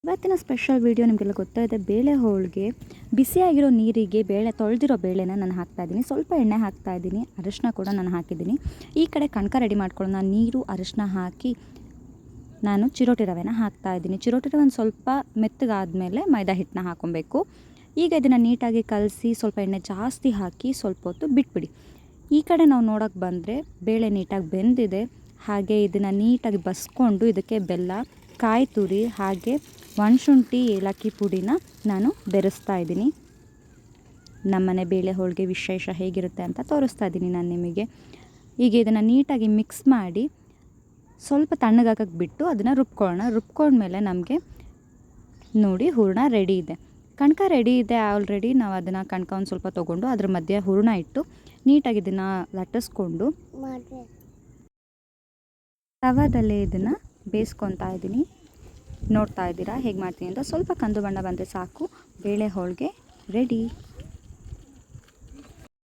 ಇವತ್ತಿನ special video ನಿಮಗೆಲ್ಲ ಗೊತ್ತಾಯಿದೆ. ಬೇಳೆ ಹೋಳಿಗೆ ಬಿಸಿಯಾಗಿರೋ ನೀರಿಗೆ ತೊಳೆದಿರೋ ಬೇಳೆನ ನಾನು ಹಾಕ್ತಾಯಿದ್ದೀನಿ. ಸ್ವಲ್ಪ ಎಣ್ಣೆ ಹಾಕ್ತಾಯಿದ್ದೀನಿ, ಅರಿಶಿನ ಕೂಡ ನಾನು ಹಾಕಿದ್ದೀನಿ. ಈ ಕಡೆ ಕಣಕ ರೆಡಿ ಮಾಡ್ಕೊಳ್ಳೋಣ. ನೀರು ಅರಿಶಿನ ಹಾಕಿ ನಾನು ಚಿರೋಟಿ ರವೆನ ಹಾಕ್ತಾಯಿದ್ದೀನಿ. ಚಿರೋಟಿ ರವೆ ಒಂದು ಸ್ವಲ್ಪ ಮೆತ್ತಗಾದಮೇಲೆ ಮೈದಾ ಹಿಟ್ಟನ್ನ ಹಾಕ್ಕೊಬೇಕು. ಈಗ ಇದನ್ನು ನೀಟಾಗಿ ಕಲಸಿ ಸ್ವಲ್ಪ ಎಣ್ಣೆ ಜಾಸ್ತಿ ಹಾಕಿ ಸ್ವಲ್ಪ ಹೊತ್ತು ಬಿಟ್ಬಿಡಿ. ಈ ಕಡೆ ನಾವು ನೋಡೋಕ್ಕೆ ಬಂದರೆ ಬೇಳೆ ನೀಟಾಗಿ ಬೆಂದಿದೆ. ಹಾಗೆ ಇದನ್ನು ನೀಟಾಗಿ ಬಸ್ಕೊಂಡು ಇದಕ್ಕೆ ಬೆಲ್ಲ, ಕಾಯಿ ತುರಿ ಹಾಗೆ ಒಣಶುಂಠಿ ಏಲಕ್ಕಿ ಪುಡಿನ ನಾನು ಬೆರೆಸ್ತಾ ಇದ್ದೀನಿ. ನಮ್ಮನೆ ಬೇಳೆ ಹೋಳಿಗೆ ವಿಶೇಷ ಹೇಗಿರುತ್ತೆ ಅಂತ ತೋರಿಸ್ತಾ ಇದ್ದೀನಿ ನಾನು ನಿಮಗೆ. ಈಗ ಇದನ್ನು ನೀಟಾಗಿ ಮಿಕ್ಸ್ ಮಾಡಿ ಸ್ವಲ್ಪ ತಣ್ಣಗಾಗಕ್ಕೆ ಬಿಟ್ಟು ಅದನ್ನು ರುಬ್ಕೊಂಡ್ಮೇಲೆ ನಮಗೆ ನೋಡಿ ಹೂರಣ ರೆಡಿ ಇದೆ. ಕಣಕ ರೆಡಿ ಇದೆ ಆಲ್ರೆಡಿ. ನಾವು ಅದನ್ನು ಕಣಕ ಒಂದು ಸ್ವಲ್ಪ ತೊಗೊಂಡು ಅದ್ರ ಮಧ್ಯೆ ಹೂರಣ ಇಟ್ಟು ನೀಟಾಗಿ ಇದನ್ನು ಲಟ್ಟಿಸ್ಕೊಂಡು ತವಾದಲ್ಲೇ ಇದನ್ನು ಬೇಯಿಸ್ಕೊತಾ ಇದ್ದೀನಿ. ನೋಡ್ತಾ ಇದ್ದೀರಾ ಹೇಗೆ ಮಾಡ್ತೀನಿ ಅಂತ. ಸ್ವಲ್ಪ ಕಂದು ಬಣ್ಣ ಬಂದರೆ ಸಾಕು, ಬೇಳೆ ಹೋಳಿಗೆ ರೆಡಿ.